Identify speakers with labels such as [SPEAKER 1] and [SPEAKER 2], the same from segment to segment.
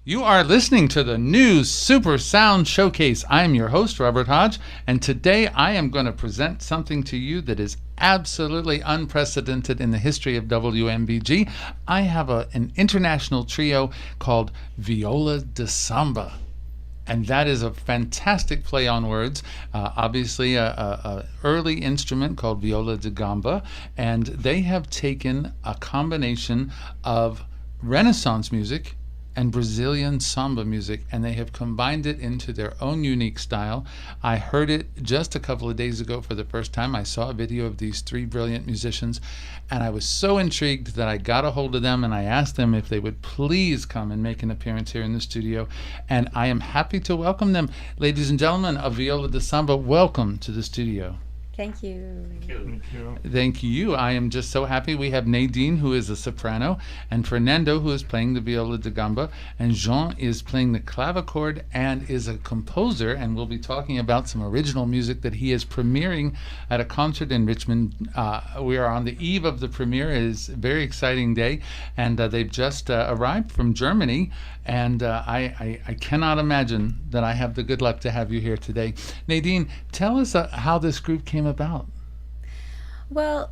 [SPEAKER 1] You are listening to the new Super Sound Showcase. I'm your host, Robert Hodge, and today I am going to present something to you that is absolutely unprecedented in the history of WMBG. I have an international trio called Viola de Samba. And that is a fantastic play on words. Obviously, a early instrument called viola da gamba, and they have taken a combination of Renaissance music and Brazilian samba music, and they have combined it into their own unique style. I heard it just a couple of days ago for the first time. I saw a video of these three brilliant musicians, and I was so intrigued that I got a hold of them and I asked them if they would please come and make an appearance here in the studio, and I am happy to welcome them. Ladies and gentlemen of Viola de Samba, welcome to the studio.
[SPEAKER 2] Thank you.
[SPEAKER 1] Thank you. I am just so happy. We have Nadine, who is a soprano, and Fernando, who is playing the viola da gamba, and Jean is playing the clavichord and is a composer, and we'll be talking about some original music that he is premiering at a concert in Richmond. We are on the eve of the premiere. It is a very exciting day, and they've just arrived from Germany, and I cannot imagine that I have the good luck to have you here today. Nadine, tell us how this group came about.
[SPEAKER 2] Well,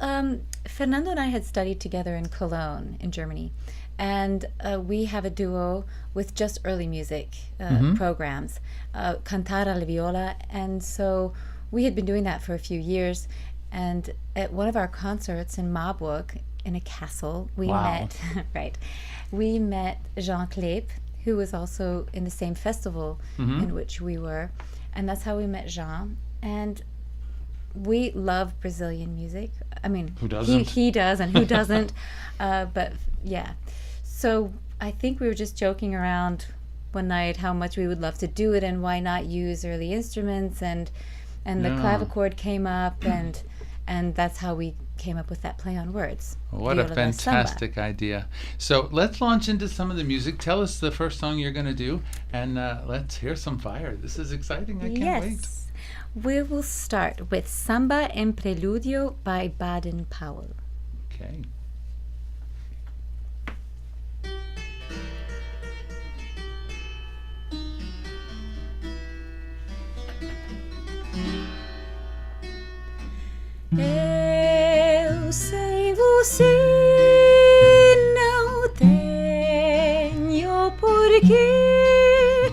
[SPEAKER 2] Fernando and I had studied together in Cologne, in Germany, and we have a duo with just early music programs, Cantar alla Viola, and so we had been doing that for a few years, and at one of our concerts in Marburg, in a castle, we met, right, we met Jean Kleep, who was also in the same festival in which we were, and that's how we met Jean. And we love Brazilian music. I mean,
[SPEAKER 1] who doesn't?
[SPEAKER 2] He does, and who doesn't? But yeah, so I think we were just joking around one night how much we would love to do it, and why not use early instruments, and the clavichord came up, and that's how we came up with that play on words.
[SPEAKER 1] What a fantastic idea. So let's launch into some of the music. Tell us the first song you're going to do, and let's hear some fire. This is exciting. I can't wait.
[SPEAKER 2] We will start with Samba en Preludio by Baden-Powell.
[SPEAKER 1] Okay.
[SPEAKER 2] Eu sem você não tenho porquê,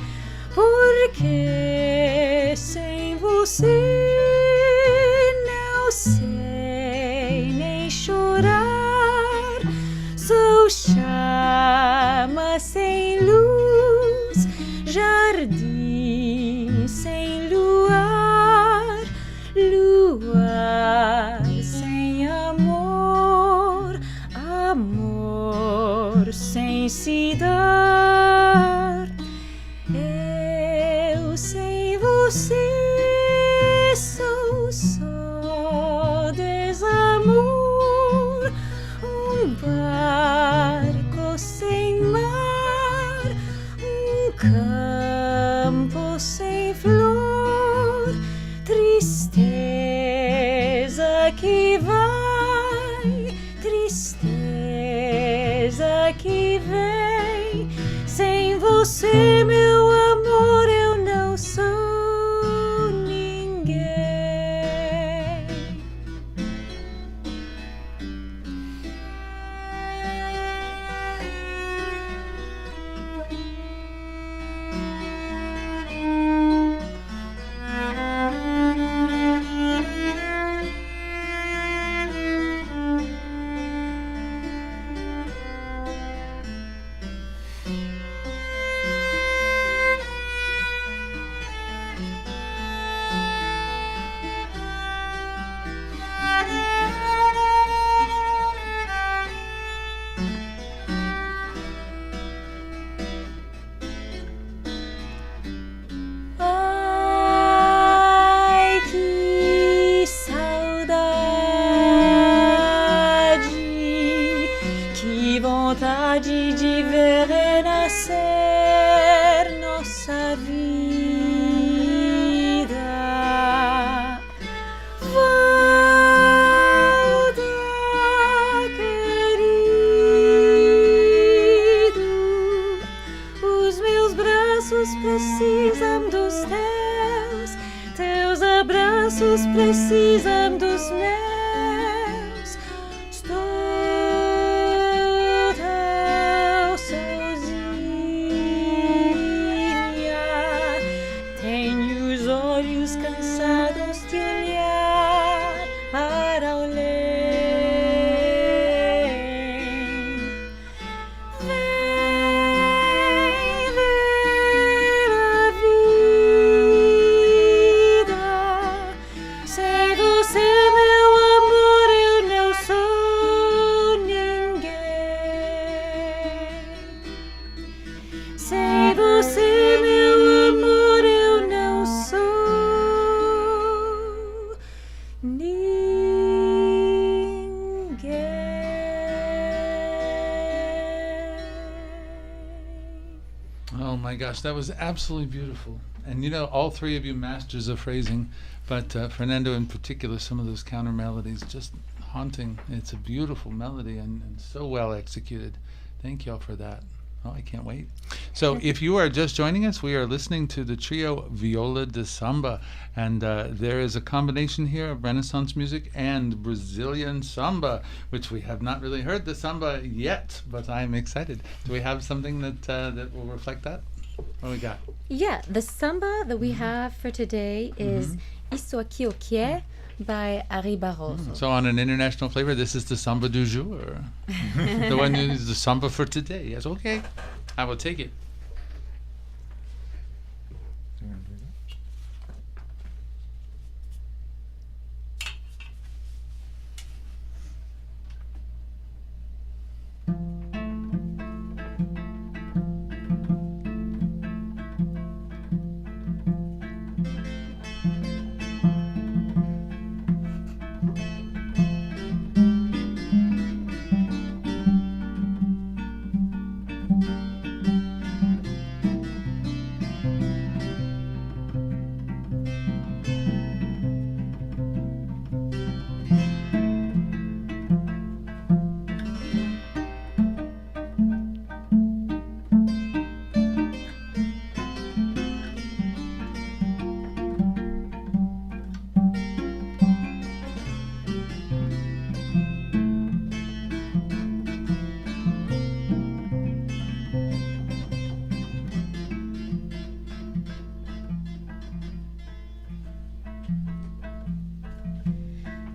[SPEAKER 2] porque sem você não sei nem chorar. Sou chama sem luz, jardim sem luar, luar sem amor, amor sem se dar. Eu sem você sou só desamor, barco sem mar, campo sem flor, tristeza que vai, tristeza que vem. Sem você, meu amor, eu não sou ninguém. Vontade de ver renascer nossa vida. Volta, querido, os meus
[SPEAKER 1] my gosh, that was absolutely beautiful. And you know, all three of you masters of phrasing, but Fernando in particular, some of those counter melodies just haunting. It's a beautiful melody and so well executed. Thank you all for that. Oh, I can't wait. So if you are just joining us, we are listening to the trio Viola de Samba. And there is a combination here of Renaissance music and Brazilian samba, which we have not really heard the samba yet, but I'm excited. Do we have something that will reflect that? What do we got?
[SPEAKER 2] Yeah, the samba that we have for today is Isso Aqui O Que É by Ari Barroso.
[SPEAKER 1] So on an international flavor, this is the samba du jour. The one is the samba for today. Yes, okay. I will take it.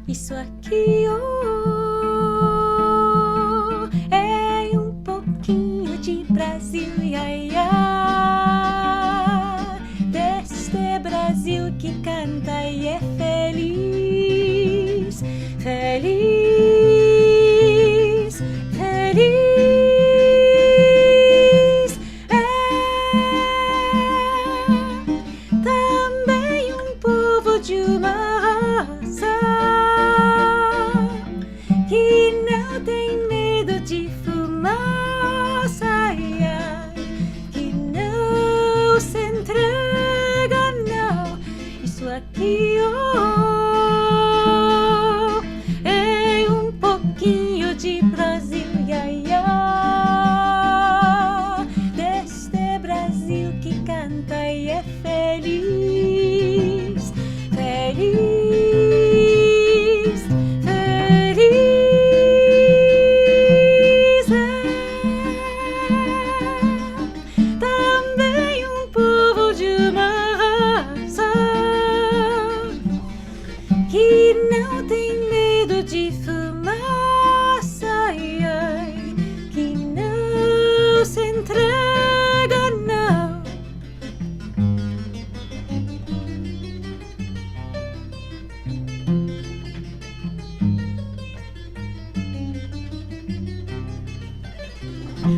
[SPEAKER 2] Isso aqui é pouquinho de Brasil, ia, ia. Deste Brasil que canta e é feliz, feliz, feliz. É também povo de uma raça que não tem medo de fumaça, ai, ai, que não se entrega, não. Isso aqui é pouquinho de Brasil, ai, ai. Deste Brasil que canta e é feliz, feliz.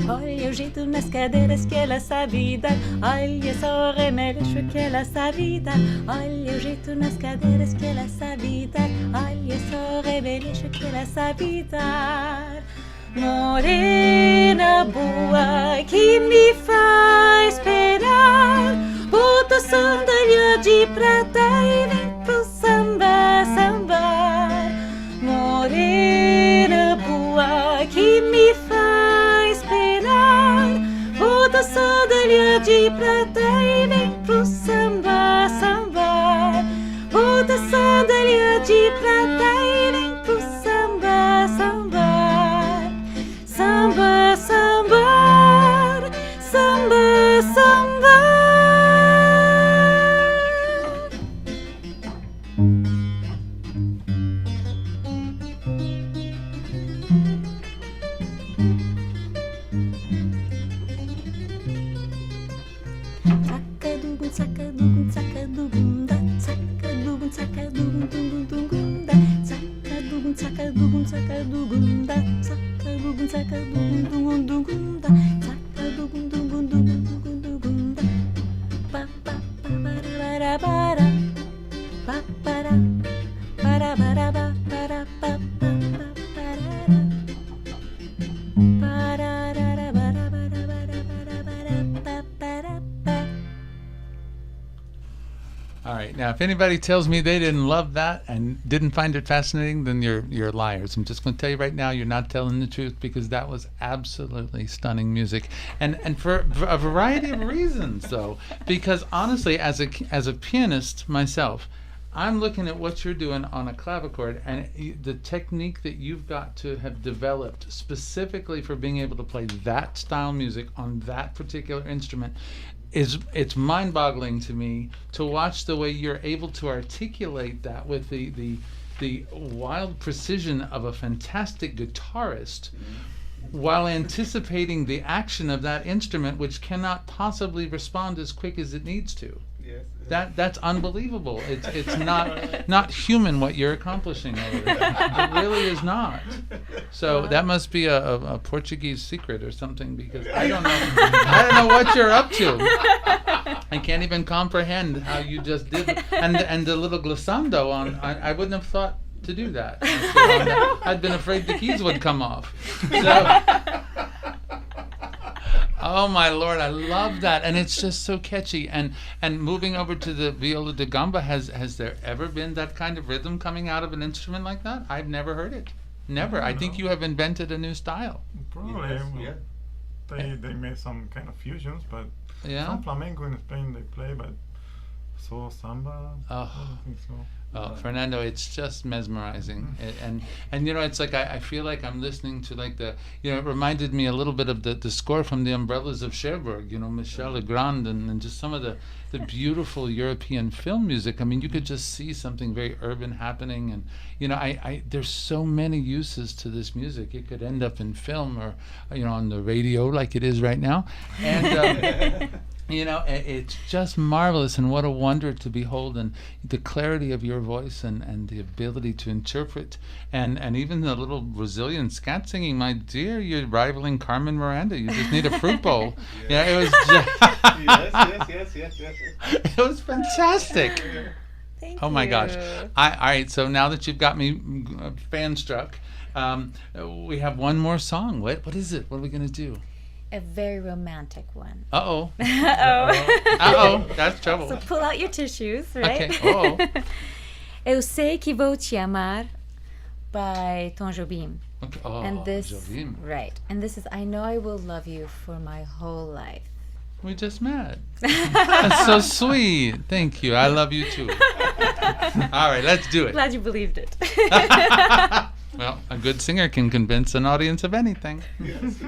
[SPEAKER 2] Olha o jeito nas cadeiras que ela sabe dar, olha só o remédio que ela sabe dar. Olha o jeito nas cadeiras que ela sabe dar, olha só o remédio que ela sabe dar. Morena boa que me faz esperar, bota sandália de prata e vem pro samba, sambar. Morena boa que me faz esperar, bota sandália de prata e vem pro samba, sambar. Bota sandália de prata e vem pro samba, sambar. Samba, sambar, samba, sambar. Sacadugum, sacadugum, da, sacadugum, sacadugum, dum, dum, dum, da, sacadugum, sacadugum, sacadugum, da, sacadugum, sacadugum, dum, dum, dum, da, sacadugum, dum, dum, dum, dum, dum, da, pa pa pa para para pa para para para para pa pa para para para para para para para
[SPEAKER 1] right. Now, if anybody tells me they didn't love that and didn't find it fascinating, then you're liars. I'm just going to tell you right now, you're not telling the truth, because that was absolutely stunning music, and for a variety of reasons, though. Because honestly, as a pianist myself, I'm looking at what you're doing on a clavichord, and the technique that you've got to have developed specifically for being able to play that style music on that particular instrument it's mind-boggling to me to watch the way you're able to articulate that with the wild precision of a fantastic guitarist, while anticipating the action of that instrument, which cannot possibly respond as quick as it needs to.
[SPEAKER 3] Yes.
[SPEAKER 1] That's unbelievable. It's not human what you're accomplishing over there. It really is not. So that must be a Portuguese secret or something, because I don't know what you're up to. I can't even comprehend how you just did it. And the little glissando on. I wouldn't have thought to do that. I'd been afraid the keys would come off. So, oh my Lord, I love that, and it's just so catchy. And moving over to the viola da gamba, has there ever been that kind of rhythm coming out of an instrument like that? I've never heard it. Never. I think you have invented a new style.
[SPEAKER 4] Probably.
[SPEAKER 3] Yes,
[SPEAKER 4] Well,
[SPEAKER 3] yeah.
[SPEAKER 4] they made some kind of fusions, but
[SPEAKER 1] Yeah.
[SPEAKER 4] some flamenco in Spain they play, but so samba, I don't think so.
[SPEAKER 1] Oh, Fernando, it's just mesmerizing, and it's like I feel like I'm listening to like it reminded me a little bit of the score from the Umbrellas of Cherbourg, Michel Legrand, and just some of the beautiful European film music. I mean, you could just see something very urban happening, and I there's so many uses to this music. It could end up in film or on the radio like it is right now, and. It's just marvelous, and what a wonder to behold, and the clarity of your voice and the ability to interpret, and even the little Brazilian scat singing. My dear, you're rivaling Carmen Miranda. You just need a fruit bowl. Yeah, it was just
[SPEAKER 3] yes.
[SPEAKER 1] it was fantastic.
[SPEAKER 2] Thank
[SPEAKER 1] Oh my
[SPEAKER 2] you.
[SPEAKER 1] gosh. All right, so now that you've got me fan struck, we have one more song. What is it? What are we going to do?
[SPEAKER 2] A very romantic one.
[SPEAKER 1] Uh-oh.
[SPEAKER 2] Uh-oh.
[SPEAKER 1] Uh-oh. That's trouble.
[SPEAKER 2] So pull out your tissues, right?
[SPEAKER 1] Okay. Oh.
[SPEAKER 2] Eu sei que vou te amar by Tom Jobim.
[SPEAKER 1] Okay. Oh,
[SPEAKER 2] And this,
[SPEAKER 1] Jobim.
[SPEAKER 2] right. And this is I know I will love you for my whole life.
[SPEAKER 1] We just met. That's so sweet. Thank you. I love you too. All right, let's do it.
[SPEAKER 2] Glad you believed it.
[SPEAKER 1] Well, a good singer can convince an audience of anything.
[SPEAKER 3] Yes.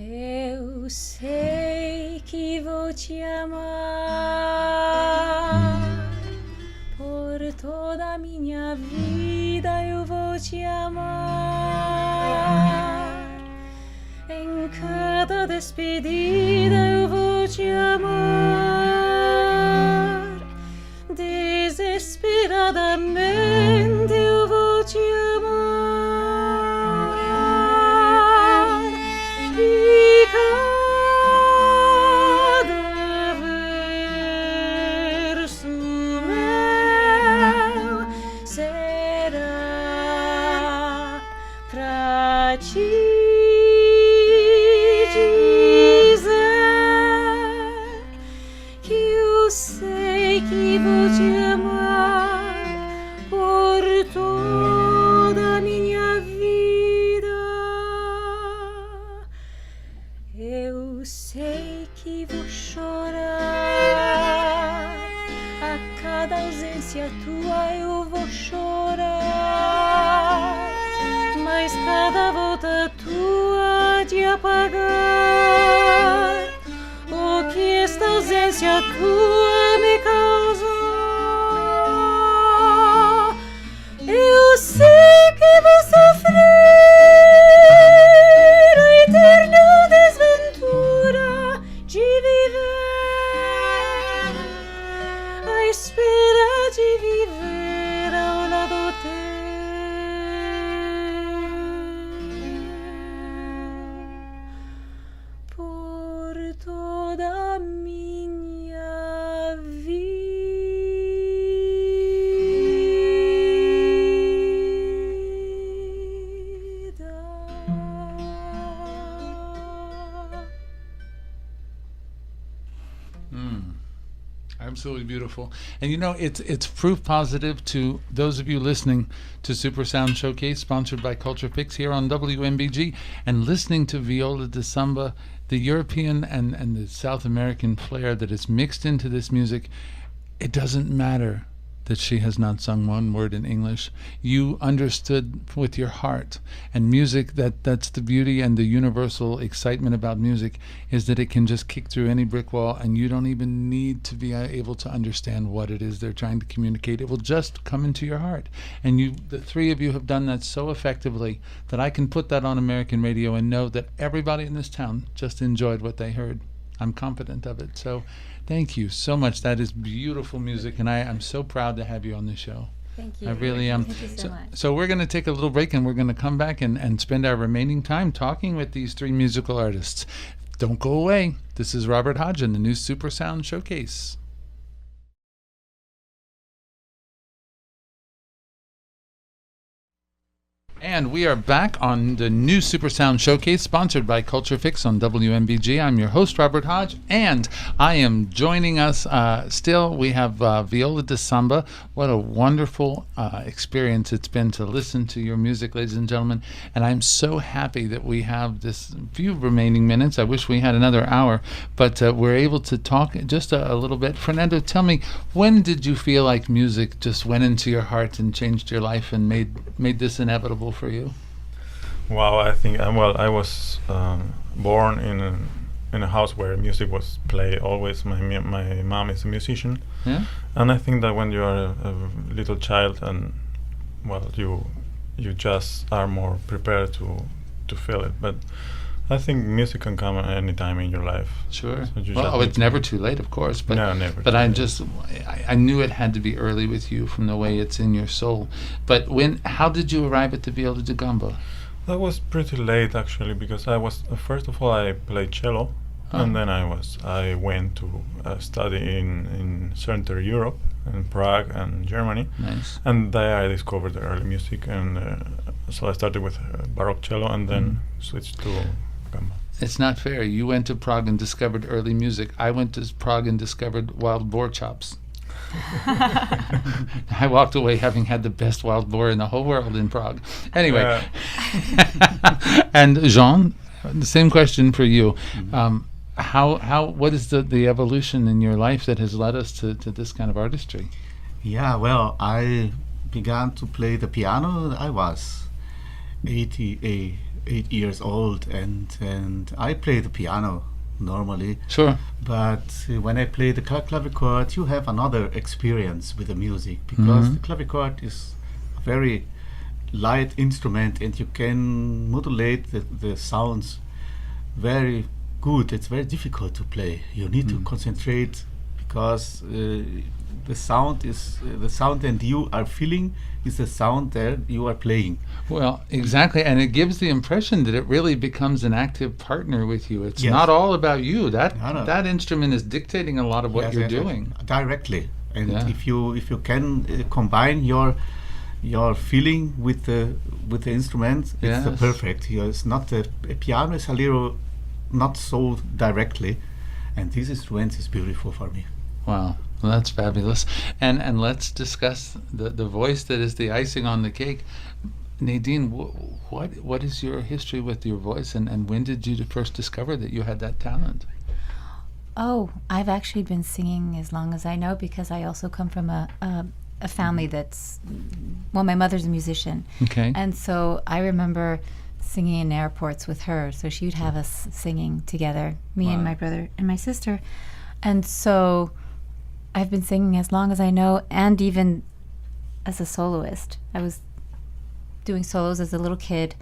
[SPEAKER 2] Eu sei que vou te amar por toda a minha vida. Eu vou te amar em cada despedida. Eu vou te amar desesperadamente. Eu vou te amar. E cada verso meu será sei que vou chorar. A cada ausência tua eu vou chorar. Mas cada volta tua há de apagar o que esta ausência tua me causou. Eu sei que vou sofrer a eterna desventura de viver, a espera de viver ao lado teu por toda a minha vida.
[SPEAKER 1] Absolutely beautiful. And you know, it's proof positive to those of you listening to Super Sound Showcase, sponsored by Culture Fix here on WMBG, and listening to Viola de Samba, the European and the South American flair that is mixed into this music. It doesn't matter that she has not sung one word in English. You understood with your heart. And music, that's the beauty and the universal excitement about music, is that it can just kick through any brick wall, and you don't even need to be able to understand what it is they're trying to communicate. It will just come into your heart. And you, the three of you, have done that so effectively that I can put that on American radio and know that everybody in this town just enjoyed what they heard. I'm confident of it. So thank you so much. That is beautiful music, and I'm so proud to have you on the show.
[SPEAKER 2] Thank you.
[SPEAKER 1] I really am.
[SPEAKER 2] Thank you so much.
[SPEAKER 1] So we're going to take a little break, and we're going to come back and spend our remaining time talking with these three musical artists. Don't go away. This is Robert Hodge and the new Super Sound Showcase. And we are back on the new Super Sound Showcase, sponsored by Culture Fix on WMBG. I'm your host, Robert Hodge, and I am joining us still. We have Viola de Samba. What a wonderful experience it's been to listen to your music, ladies and gentlemen. And I'm so happy that we have this few remaining minutes. I wish we had another hour, but we're able to talk just a little bit. Fernando, tell me, when did you feel like music just went into your heart and changed your life and made this inevitable for you?
[SPEAKER 4] Wow, I think I was born in a house where music was played always. My mom is a musician,
[SPEAKER 1] Yeah.
[SPEAKER 4] and I think that when you are a little child, and you just are more prepared to feel it. But I think music can come at any time in your life.
[SPEAKER 1] Sure.
[SPEAKER 4] So you just
[SPEAKER 1] Well,
[SPEAKER 4] need
[SPEAKER 1] it's
[SPEAKER 4] to-
[SPEAKER 1] never too late, of course. But
[SPEAKER 4] No, never
[SPEAKER 1] But
[SPEAKER 4] too
[SPEAKER 1] I
[SPEAKER 4] late.
[SPEAKER 1] just, I knew it had to be early with you from the way it's in your soul. But how did you arrive at the viola da gamba?
[SPEAKER 4] That was pretty late actually, because I was first of all I played cello,
[SPEAKER 1] Oh.
[SPEAKER 4] and then I went to study in Central Europe, in Prague and Germany,
[SPEAKER 1] Nice.
[SPEAKER 4] and there I discovered the early music, and so I started with Baroque cello, and then switched to gamba.
[SPEAKER 1] It's not fair. You went to Prague and discovered early music. I went to Prague and discovered wild boar chops. I walked away having had the best wild boar in the whole world in Prague. Anyway. And Jean, the same question for you. What is the evolution in your life that has led us to this kind of artistry?
[SPEAKER 3] Yeah, well, I began to play the piano. I was 8 years old, and I play the piano normally.
[SPEAKER 1] Sure.
[SPEAKER 3] But when I play the clavichord, you have another experience with the music, because the clavichord is a very light instrument, and you can modulate the sounds very good. It's very difficult to play. You need to concentrate, because the sound is the sound, and you are feeling is the sound that you are playing.
[SPEAKER 1] Well, exactly, and it gives the impression that it really becomes an active partner with you. It's
[SPEAKER 3] Yes.
[SPEAKER 1] not all about you.
[SPEAKER 3] No.
[SPEAKER 1] That instrument is dictating a lot of what
[SPEAKER 3] Yes,
[SPEAKER 1] you're
[SPEAKER 3] yes, yes,
[SPEAKER 1] doing.
[SPEAKER 3] directly. And
[SPEAKER 1] Yeah.
[SPEAKER 3] if you can combine your feeling with the instrument, it's the
[SPEAKER 1] Yes.
[SPEAKER 3] perfect. It's not a piano is a little not so directly, and this instrument is beautiful for me.
[SPEAKER 1] Wow, well, that's fabulous. And let's discuss the voice that is the icing on the cake. Nadine, what is your history with your voice, and when did you first discover that you had that talent?
[SPEAKER 2] Oh, I've actually been singing as long as I know because I also come from a family that's, well, my mother's a musician.
[SPEAKER 1] Okay.
[SPEAKER 2] And so I remember singing in airports with her. So she would have us singing together, me and
[SPEAKER 1] Wow.
[SPEAKER 2] my brother and my sister. And so I've been singing as long as I know, and even as a soloist. I was doing solos as a little kid,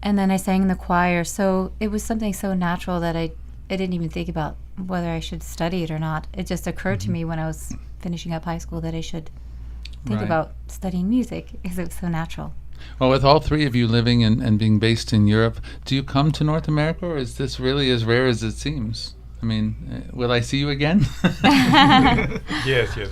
[SPEAKER 2] and then I sang in the choir. So it was something so natural that I didn't even think about whether I should study it or not. It just occurred to me when I was finishing up high school that I should think
[SPEAKER 1] Right.
[SPEAKER 2] about studying music because it was so natural.
[SPEAKER 1] Well, with all three of you living and being based in Europe, do you come to North America, or is this really as rare as it seems? I mean, will I see you again?
[SPEAKER 4] Yes, we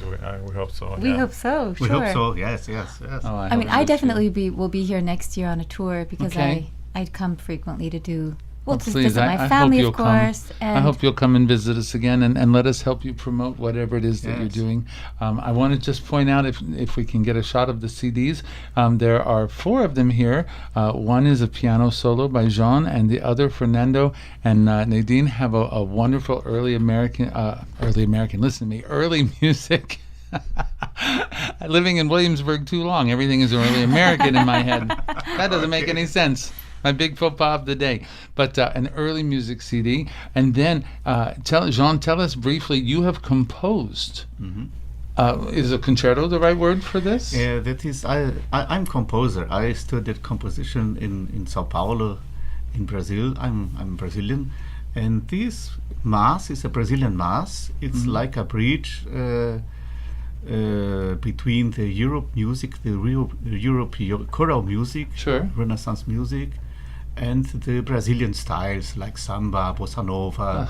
[SPEAKER 4] hope so.
[SPEAKER 2] We
[SPEAKER 4] yeah.
[SPEAKER 2] hope so,
[SPEAKER 3] We
[SPEAKER 2] sure.
[SPEAKER 3] hope so. Yes, yes, yes.
[SPEAKER 1] Oh,
[SPEAKER 2] I
[SPEAKER 1] hope
[SPEAKER 2] mean,
[SPEAKER 1] so
[SPEAKER 2] I
[SPEAKER 1] too.
[SPEAKER 2] definitely will be here next year on a tour because
[SPEAKER 1] Okay.
[SPEAKER 2] I'd come frequently to do,
[SPEAKER 1] Well,
[SPEAKER 2] to
[SPEAKER 1] please,
[SPEAKER 2] visit
[SPEAKER 1] I
[SPEAKER 2] my
[SPEAKER 1] hope
[SPEAKER 2] family,
[SPEAKER 1] you'll
[SPEAKER 2] of course.
[SPEAKER 1] come. I hope you'll come and visit us again and let us help you promote whatever it is that you're
[SPEAKER 3] Yes.
[SPEAKER 1] doing. I want to just point out, if we can get a shot of the CDs, there are 4 of them here. One is a piano solo by Jean, and the other, Fernando and Nadine, have a wonderful early American, listen to me, early music. Living in Williamsburg too long, everything is early American in my head. That doesn't make any sense. My big faux pas of the day. But an early music CD. And then, Jean, tell us briefly, you have composed. Is a concerto the right word for this?
[SPEAKER 3] That is, I'm composer. I studied composition in Sao Paulo, in Brazil. I'm Brazilian, and this mass is a Brazilian mass. It's like a bridge between the Europe music, the European choral music,
[SPEAKER 1] Sure.
[SPEAKER 3] Renaissance music, and the Brazilian styles like samba, bossa nova.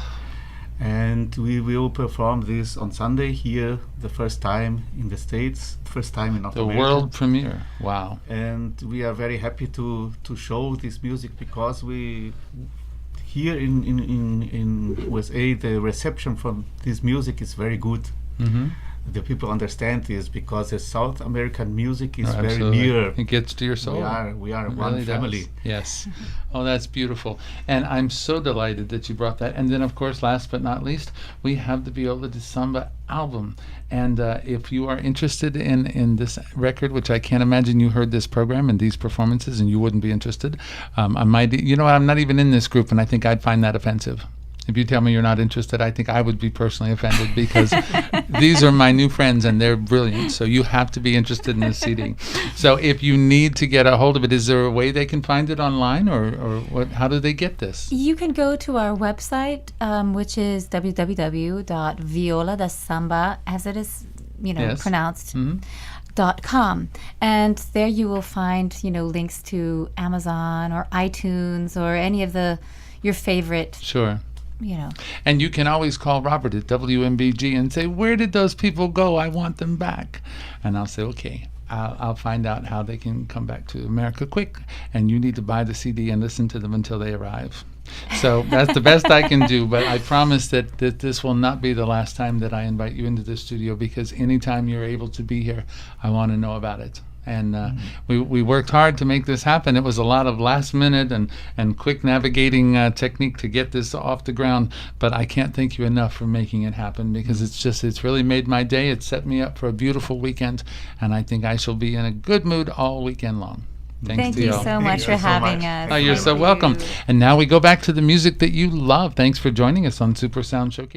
[SPEAKER 3] And we will perform this on Sunday here, the first time in the States, first time in North
[SPEAKER 1] The
[SPEAKER 3] America.
[SPEAKER 1] world premiere. Wow.
[SPEAKER 3] And we are very happy to show this music because we here in USA the reception from this music is very good.
[SPEAKER 1] Mm-hmm.
[SPEAKER 3] The people understand this because the South American music is very
[SPEAKER 1] Absolutely.
[SPEAKER 3] near.
[SPEAKER 1] It gets to your soul.
[SPEAKER 3] We are
[SPEAKER 1] It
[SPEAKER 3] one
[SPEAKER 1] really
[SPEAKER 3] family.
[SPEAKER 1] does. Yes. Oh, that's beautiful. And I'm so delighted that you brought that. And then, of course, last but not least, we have the Viola de Samba album. And if you are interested in this record, which I can't imagine you heard this program and these performances and you wouldn't be interested, I might, I'm not even in this group, and I think I'd find that offensive. If you tell me you're not interested, I think I would be personally offended because these are my new friends and they're brilliant. So you have to be interested in this CD. So if you need to get a hold of it, is there a way they can find it online or what? How do they get this?
[SPEAKER 2] You can go to our website, which is www.violadasamba, as it is,
[SPEAKER 1] Yes.
[SPEAKER 2] pronounced.
[SPEAKER 1] Mhm.
[SPEAKER 2] .com, and there you will find links to Amazon or iTunes or any of your favorite
[SPEAKER 1] Sure.
[SPEAKER 2] you know.
[SPEAKER 1] And you can always call Robert at WMBG and say, where did those people go? I want them back. And I'll say, okay, I'll find out how they can come back to America quick. And you need to buy the CD and listen to them until they arrive. So that's the best I can do. But I promise that this will not be the last time that I invite you into the studio, because anytime you're able to be here, I want to know about it. And we worked hard to make this happen. It was a lot of last minute and quick navigating technique to get this off the ground. But I can't thank you enough for making it happen, because it's really made my day. It set me up for a beautiful weekend. And I think I shall be in a good mood all weekend long.
[SPEAKER 2] Thank
[SPEAKER 1] to
[SPEAKER 2] you
[SPEAKER 1] y'all.
[SPEAKER 2] so much
[SPEAKER 3] you
[SPEAKER 2] for
[SPEAKER 3] so
[SPEAKER 2] having
[SPEAKER 3] much.
[SPEAKER 2] us.
[SPEAKER 1] Oh, you're
[SPEAKER 2] Thank
[SPEAKER 1] so welcome.
[SPEAKER 2] you.
[SPEAKER 1] And now we go back to the music that you love. Thanks for joining us on Super Sound Showcase.